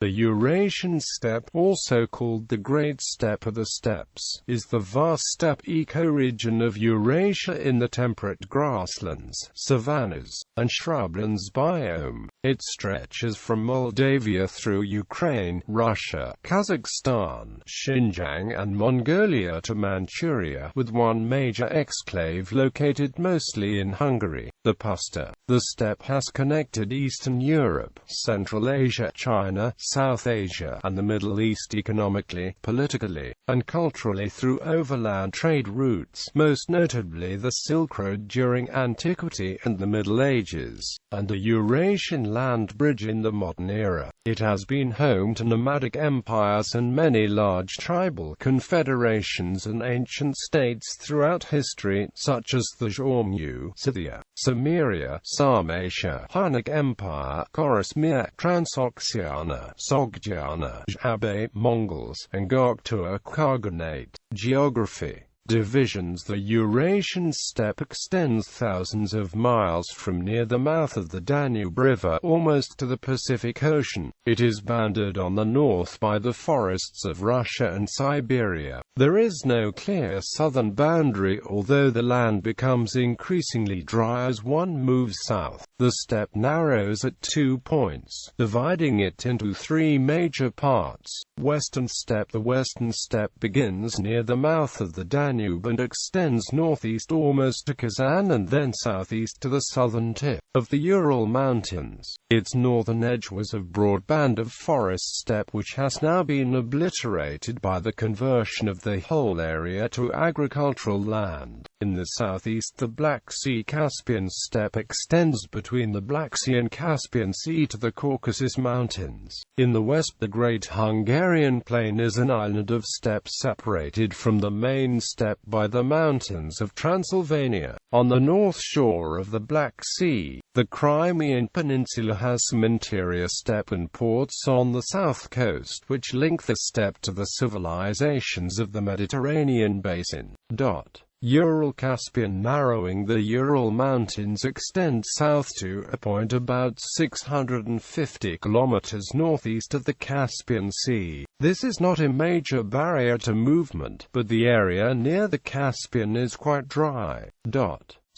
The Eurasian steppe, also called the Great Steppe or the Steppes, is the vast steppe ecoregion of Eurasia in the temperate grasslands, savannas, and shrublands biome. It stretches from Moldavia through Ukraine, Russia, Kazakhstan, Xinjiang and Mongolia to Manchuria, with one major exclave located mostly in Hungary, the Puszta.The steppe has connected Eastern Europe, Central Asia, China, South Asia, and the Middle East economically, politically, and culturally through overland trade routes, most notably the Silk Road during antiquity and the Middle Ages, and the Eurasian Land Bridge in the modern era. It has been home to nomadic empires and many large tribal confederations and ancient states throughout history, such as the Xiongnu, Scythia, Cimmeria, Sarmatia, Hunnic Empire, Chorasmia, Transoxiana, Sogdiana, Steppe, Mongols, and Göktürk Khaganate. Geography. Divisions. The Eurasian steppe extends thousands of miles from near the mouth of the Danube River almost to the Pacific Ocean. It is bounded on the north by the forests of Russia and Siberia. There is no clear southern boundary, although the land becomes increasingly dry as one moves south. The steppe narrows at 2 points, dividing it into 3 major parts. Western steppe. The western steppe begins near the mouth of the Danube and extends northeast almost to Kazan and then southeast to the southern tip of the Ural Mountains. Its northern edge was a broad band of forest steppe which has now been obliterated by the conversion of the whole area to agricultural land. In the southeast, the Black Sea-Caspian steppe extends between the Black Sea and Caspian Sea to the Caucasus Mountains. In the west, the Great Hungarian Plain is an island of steppe separated from the main steppe by the mountains of Transylvania. On the north shore of the Black Sea, the Crimean Peninsula has some interior steppe and ports on the south coast which link the steppe to the civilizations of the Mediterranean basin. Ural-Caspian. Narrowing. The Ural Mountains extend south to a point about 650 kilometers northeast of the Caspian Sea. This is not a major barrier to movement, but the area near the Caspian is quite dry.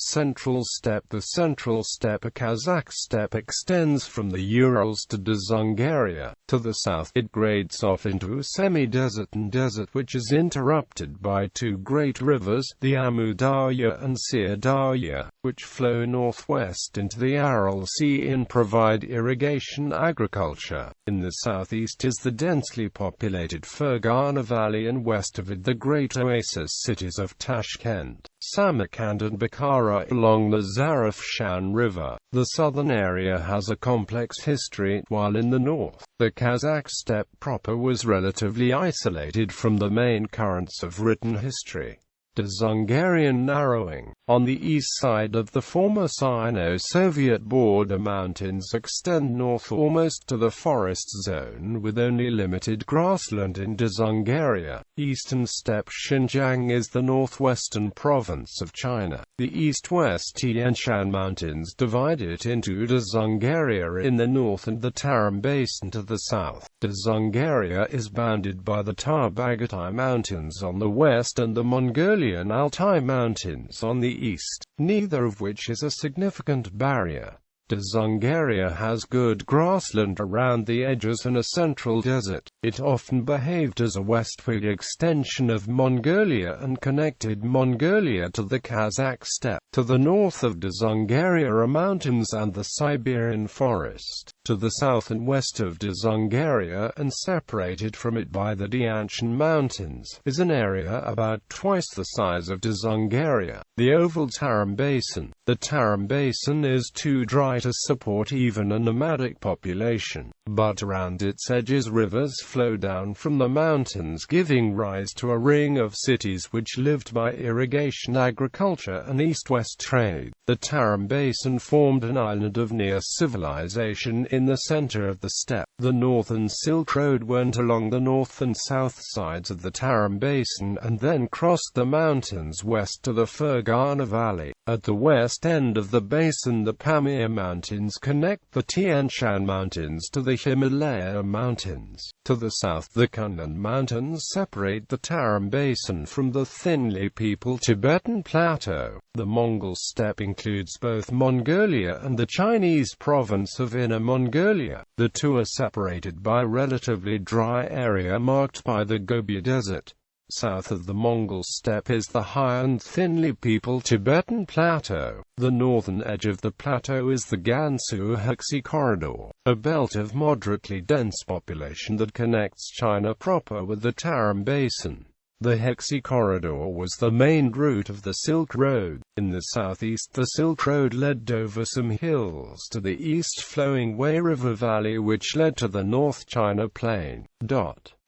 Central steppe. The Central Steppe, a Kazakh steppe, extends from the Urals to Dzungaria. To the south, it grades off into a semi-desert and desert which is interrupted by 2 great rivers, the Amudarya and Syrdarya, which flow northwest into the Aral Sea and provide irrigation agriculture. In the southeast is the densely populated Fergana Valley and west of it the great oasis cities of Tashkent, Samarkand and Bukhara along the Zarafshan River. The southern area has a complex history, while in the north, the Kazakh steppe proper was relatively isolated from the main currents of written history. Dzungarian narrowing. On the east side of the former Sino-Soviet border, mountains extend north almost to the forest zone with only limited grassland in Dzungaria. Eastern steppe. Xinjiang is the northwestern province of China. The east-west Tian Shan Mountains divide it into Dzungaria in the north and the Tarim Basin to the south. Dzungaria is bounded by the Tarbagatai Mountains on the west and the Mongolian Altai Mountains on the east, neither of which is a significant barrier. Dzungaria has good grassland around the edges and a central desert. It often behaved as a westward extension of Mongolia and connected Mongolia to the Kazakh steppe. To the north of Dzungaria are mountains and the Siberian forest. To the south and west of Dzungaria, and separated from it by the Tianshan Mountains, is an area about twice the size of Dzungaria, the oval Tarim Basin. The Tarim Basin is too dry to support even a nomadic population, but around its edges rivers flow down from the mountains, giving rise to a ring of cities which lived by irrigation agriculture and east-west trade. The Tarim Basin formed an island of near civilization in the center of the steppe. The northern Silk Road went along the north and south sides of the Tarim Basin and then crossed the mountains west to the Fergana Valley. At the west end of the basin, the Pamir Mountains connect the Tian Shan Mountains to the Himalaya Mountains. To the south, the Kunlun Mountains separate the Tarim Basin from the thinly peopled Tibetan Plateau. The Mongol steppe includes both Mongolia and the Chinese province of Inner Mongolia. The two are separated by a relatively dry area marked by the Gobi Desert. South of the Mongol steppe is the high and thinly peopled Tibetan Plateau. The northern edge of the plateau is the Gansu-Hexi Corridor, a belt of moderately dense population that connects China proper with the Tarim Basin. The Hexi Corridor was the main route of the Silk Road. In the southeast, the Silk Road led over some hills to the east-flowing Wei River Valley, which led to the North China Plain.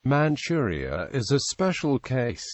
Manchuria is a special case.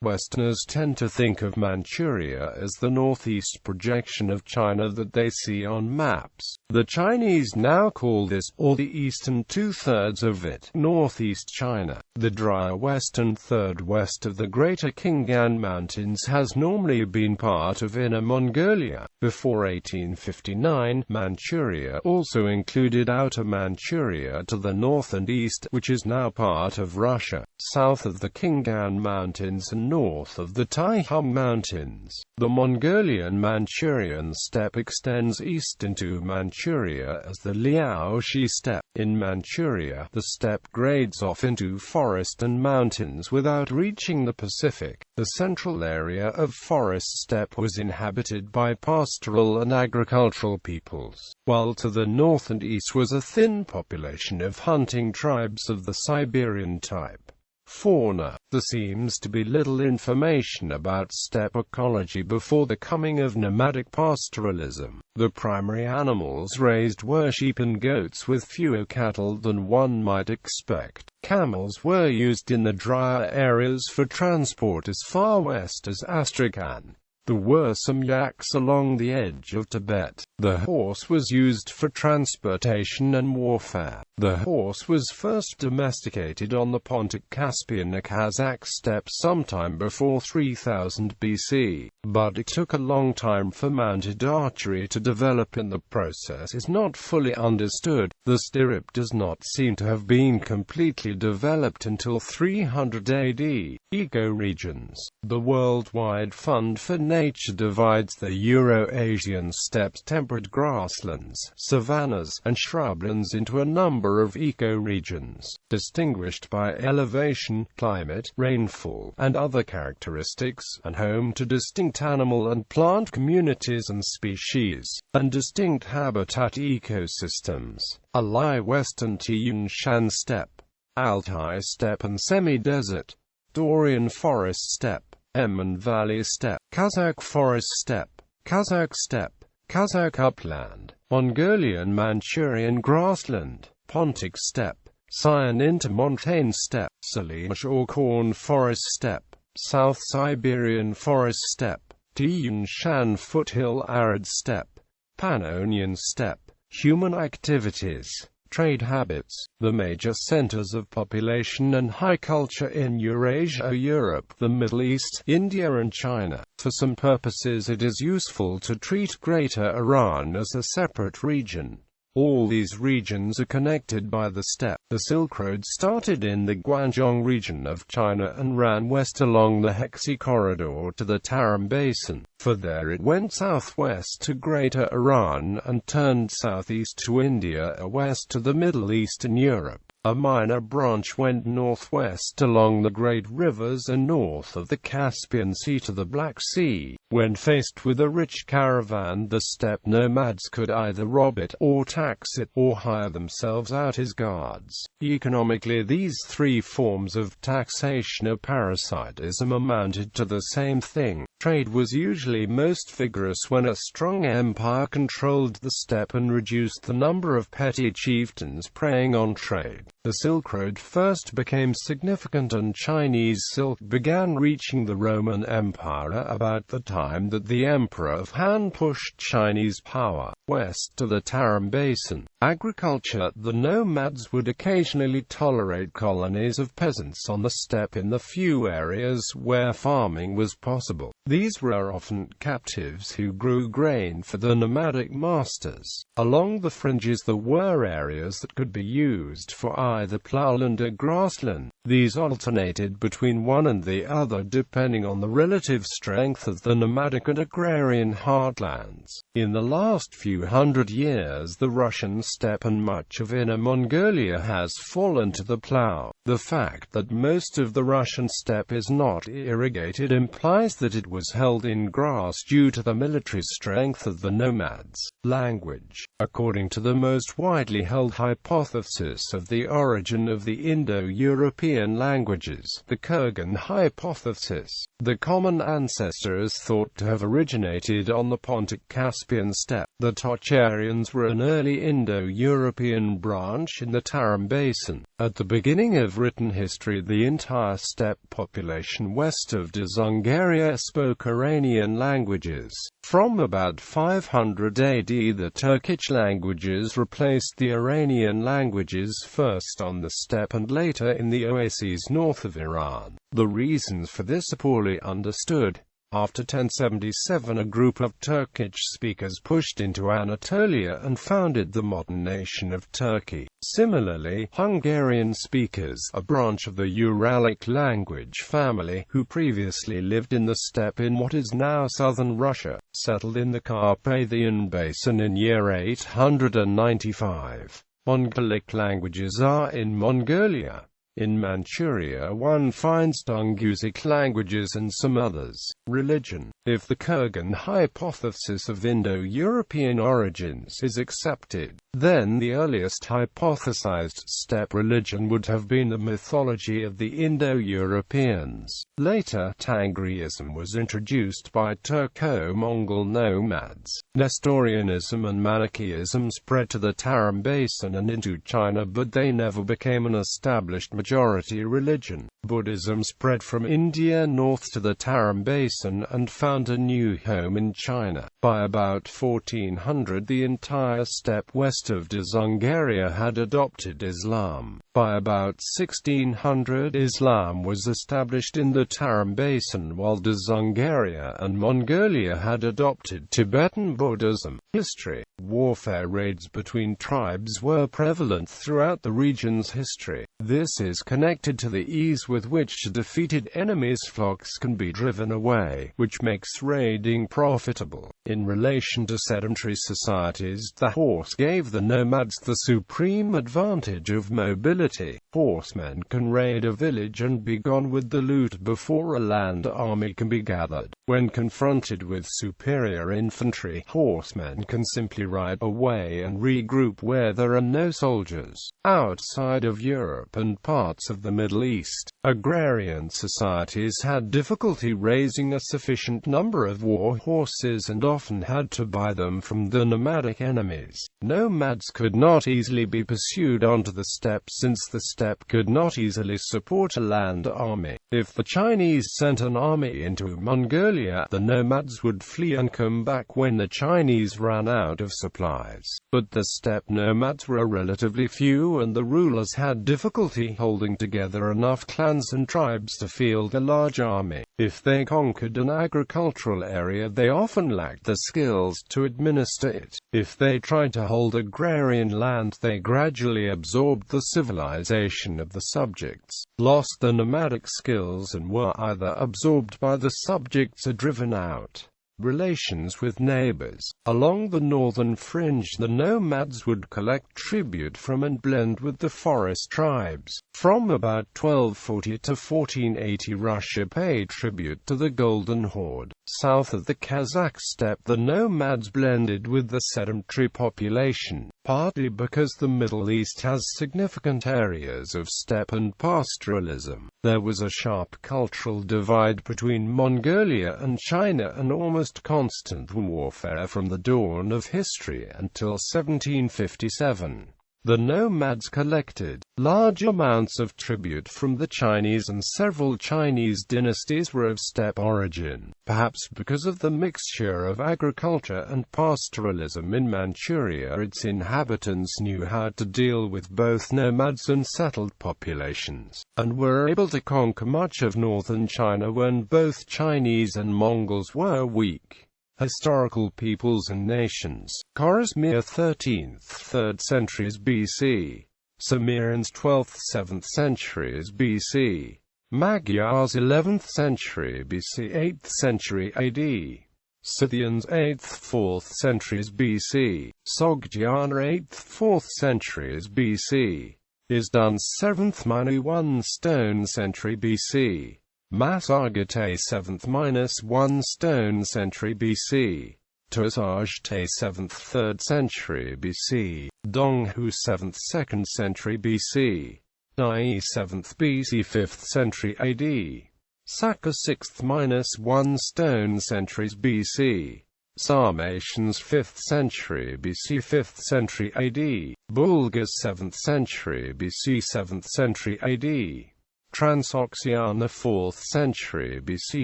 Westerners tend to think of Manchuria as the northeast projection of China that they see on maps. The Chinese now call this, or the eastern two-thirds of it, northeast China. The drier western third west of the Greater Khingan Mountains has normally been part of Inner Mongolia. Before 1859, Manchuria also included Outer Manchuria to the north and east, which is now part of Russia, south of the Khingan Mountains and north of the Taiham Mountains. The Mongolian-Manchurian steppe extends east into Manchuria as the Liaoxi steppe. In Manchuria, the steppe grades off into forest and mountains without reaching the Pacific. The central area of forest steppe was inhabited by pastoral and agricultural peoples, while to the north and east was a thin population of hunting tribes of the Siberian type. Fauna. There seems to be little information about steppe ecology before the coming of nomadic pastoralism. The primary animals raised were sheep and goats, with fewer cattle than one might expect. Camels were used in the drier areas for transport as far west as Astrakhan. There were some yaks along the edge of Tibet. The horse was used for transportation and warfare. The horse was first domesticated on the Pontic-Caspian Kazakh steppe sometime before 3000 BC, but it took a long time for mounted archery to develop, and the process is not fully understood. The stirrup does not seem to have been completely developed until 300 AD. Ecoregions. The Worldwide Fund for Nature divides the Eurasian steppes, temperate grasslands, savannas, and shrublands into a number of ecoregions, distinguished by elevation, climate, rainfall, and other characteristics, and home to distinct animal and plant communities and species, and distinct habitat ecosystems. Alai Western Tian Shan steppe, Altai steppe and semi-desert, Dorian forest steppe, Eman Valley steppe, Kazakh forest steppe, Kazakh steppe, Kazakh upland, Mongolian Manchurian grassland, Pontic steppe, Sian intermontane steppe, Salish or corn forest steppe, South Siberian forest steppe, Tian Shan foothill arid steppe, Pannonian steppe. Human activities. Trade habits. The major centers of population and high culture in Eurasia are Europe, the Middle East, India and China. For some purposes it is useful to treat Greater Iran as a separate region. All these regions are connected by the steppe. The Silk Road started in the Guangdong region of China and ran west along the Hexi Corridor to the Tarim Basin. For there it went southwest to Greater Iran and turned southeast to India, west to the Middle East and Europe. A minor branch went northwest along the great rivers and north of the Caspian Sea to the Black Sea. When faced with a rich caravan, the steppe nomads could either rob it, or tax it, or hire themselves out as guards. Economically, these three forms of taxation or parasitism amounted to the same thing. Trade was usually most vigorous when a strong empire controlled the steppe and reduced the number of petty chieftains preying on trade. The Silk Road first became significant and Chinese silk began reaching the Roman Empire about the time that the Emperor of Han pushed Chinese power west to the Tarim Basin. Agriculture. The nomads would occasionally tolerate colonies of peasants on the steppe in the few areas where farming was possible. These were often captives who grew grain for the nomadic masters. Along the fringes there were areas that could be used for either plowland or grassland. These alternated between one and the other depending on the relative strength of the nomadic and agrarian heartlands. In the last few hundred years the Russian steppe and much of Inner Mongolia has fallen to the plow. The fact that most of the Russian steppe is not irrigated implies that it was held in grass due to the military strength of the nomads. Language. According to the most widely held hypothesis of the origin of the Indo-European languages, the Kurgan hypothesis, the common ancestor is thought to have originated on the Pontic-Caspian steppe. The Tocharians were an early Indo-European branch in the Tarim Basin. At the beginning of written history, the entire steppe population west of Dzungaria spoke Iranian languages. From about 500 AD, the Turkic languages replaced the Iranian languages, first on the steppe and later in the oases north of Iran. The reasons for this are poorly understood. After 1077, a group of Turkic speakers pushed into Anatolia and founded the modern nation of Turkey. Similarly, Hungarian speakers, a branch of the Uralic language family, who previously lived in the steppe in what is now southern Russia, settled in the Carpathian Basin in year 895. Mongolic languages are in Mongolia. In Manchuria one finds Tungusic languages and some others. Religion. If the Kurgan hypothesis of Indo-European origins is accepted, then the earliest hypothesized steppe religion would have been the mythology of the Indo-Europeans. Later, Tangriism was introduced by Turco-Mongol nomads. Nestorianism and Manichaeism spread to the Tarim Basin and into China, but they never became an established majority religion. Buddhism spread from India north to the Tarim Basin and found a new home in China. By about 1400, the entire steppe west of Dzungaria had adopted Islam. By about 1600, Islam was established in the Tarim Basin, while Dzungaria and Mongolia had adopted Tibetan Buddhism. History. Warfare raids between tribes were prevalent throughout the region's history. This is connected to the ease with which defeated enemies' flocks can be driven away, which makes raiding profitable. In relation to sedentary societies, the horse gave the nomads the supreme advantage of mobility. Horsemen can raid a village and be gone with the loot before a land army can be gathered. When confronted with superior infantry, horsemen can simply ride away and regroup where there are no soldiers. Outside of Europe and parts of the Middle East, agrarian societies had difficulty raising a sufficient number of war horses and often had to buy them from the nomadic enemies. Nomads could not easily be pursued onto the steppe since the steppe could not easily support a land army. If the Chinese sent an army into Mongolia, the nomads would flee and come back when the Chinese ran out of supplies. But the steppe nomads were relatively few and the rulers had difficulty holding together enough clans and tribes to field a large army. If they conquered an agricultural area, they often lacked the skills to administer it. If they tried to hold agrarian land, they gradually absorbed the civilization of the subjects, lost the nomadic skills and were either absorbed by the subjects or driven out. Relations with neighbors. Along the northern fringe, the nomads would collect tribute from and blend with the forest tribes. From about 1240 to 1480, Russia paid tribute to the Golden Horde. South of the Kazakh steppe, the nomads blended with the sedentary population, partly because the Middle East has significant areas of steppe and pastoralism. There was a sharp cultural divide between Mongolia and China, and almost constant warfare from the dawn of history until 1757. The nomads collected large amounts of tribute from the Chinese, and several Chinese dynasties were of steppe origin, perhaps because of the mixture of agriculture and pastoralism in Manchuria. Its inhabitants knew how to deal with both nomads and settled populations, and were able to conquer much of northern China when both Chinese and Mongols were weak. Historical peoples and nations. Chorasmia 13th–3rd centuries BC. Cimmerians 12th–7th centuries BC. Magyars 11th century BC, 8th century AD. Scythians 8th–4th centuries BC. Sogdiana 8th–4th centuries BC. Isdans 7th–1 stone century BC. Massagetay 7th–1 stone century BC. Tursajte 7th–3rd century BC. Donghu 7th–2nd century BC. Nai 7th BC 5th century AD. Saka 6th–1 stone centuries BC. Sarmatians 5th century BC 5th century AD. Bulgars 7th century BC 7th century AD. Transoxiana 4th century BC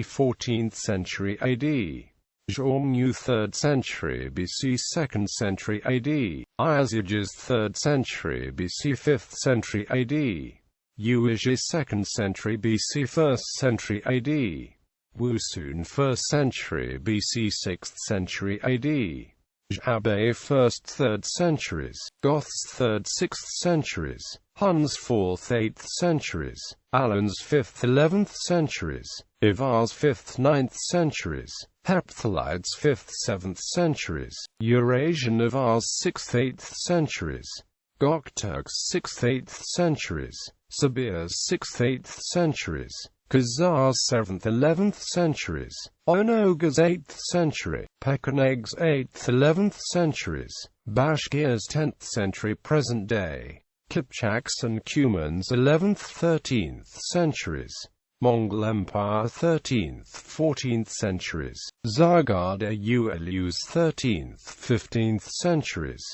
14th century AD. Xiongnu 3rd century BC 2nd century AD. Iazyges 3rd century BC 5th century AD. Uasia 2nd century BC 1st century AD. Wusun 1st century BC 6th century AD. Zhabei 1st 3rd centuries. Goths 3rd 6th centuries. Huns 4th 8th centuries. Alans 5th 11th centuries. Ivars 5th 9th centuries. Hephthalites 5th 7th centuries. Eurasian Avars 6th 8th centuries. Göktürks 6th 8th centuries. Sibirs 6th 8th centuries. Khazars 7th 11th centuries. Onogars 8th century. Pechenegs 8th 11th centuries. Bashkirs 10th century present day. Kipchaks and Cumans 11th 13th centuries. Mongol Empire 13th 14th centuries. Zargada Ulus 13th 15th centuries.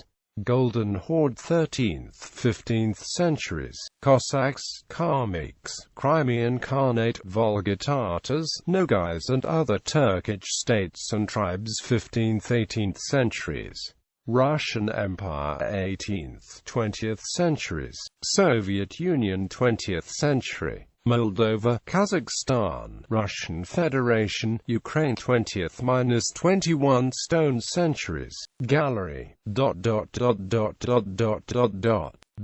Golden Horde 13th 15th centuries. Cossacks, Kalmyks, Crimean Khanate, Volga Tatars, Nogais and other Turkic states and tribes 15th–18th centuries. Russian Empire 18th, 20th centuries. Soviet Union 20th century. Moldova, Kazakhstan, Russian Federation, Ukraine 20th–21 stone centuries. Gallery.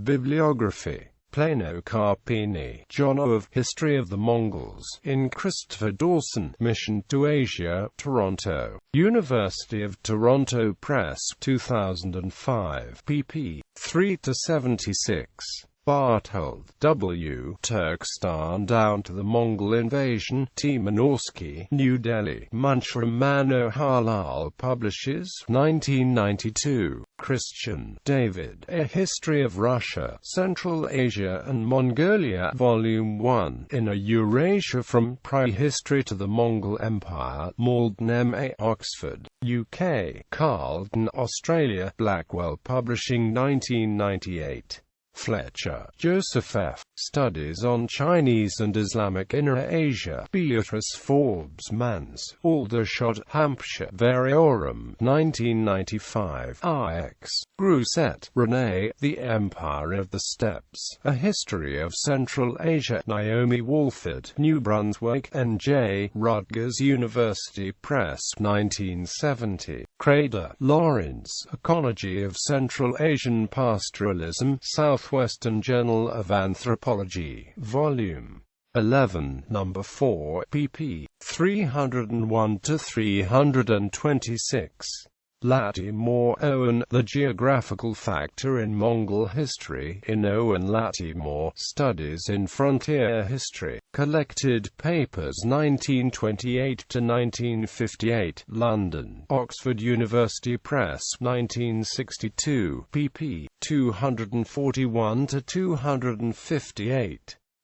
Bibliography. Plano Carpini, John O. of History of the Mongols, in Christopher Dawson, Mission to Asia, Toronto. University of Toronto Press, 2005, pp. 3–76. Barthold, W. Turkestan Down to the Mongol Invasion, Timonorsky, New Delhi. Manchuria Manohalal publishes, 1992. Christian, David. A History of Russia, Central Asia and Mongolia, Volume 1. In a Eurasia from Prehistory to the Mongol Empire, Malden M.A. Oxford, UK. Carlton, Australia. Blackwell Publishing, 1998. Fletcher, Joseph F. Studies on Chinese and Islamic Inner Asia. Beatrice Forbes Mans, Aldershot, Hampshire. Variorum, 1995. IX. Grousset, René. The Empire of the Steppes. A History of Central Asia. Naomi Walford, New Brunswick, N.J. Rutgers University Press, 1970. Crader, Lawrence. Ecology of Central Asian Pastoralism. Southwestern Journal of Anthropology. Volume 11, number 4, pp. 301–326. Latimor Owen, The Geographical Factor in Mongol History, in Owen Latimore, Studies in Frontier History, Collected Papers 1928–1958, London, Oxford University Press, 1962, pp. 241–258.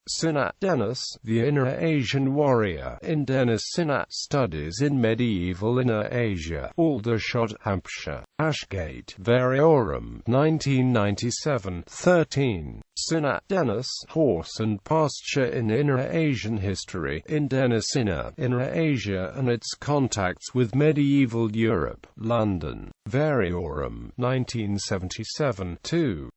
Sinat Dennis, The Inner Asian Warrior, in Dennis Sinat, Studies in Medieval Inner Asia, Aldershot, Hampshire, Ashgate, Variorum, 1997, 13. Sinat Dennis, Horse and Pasture in Inner Asian History, in Dennis Inner Asia and its Contacts with Medieval Europe, London, Variorum, 1977, 2.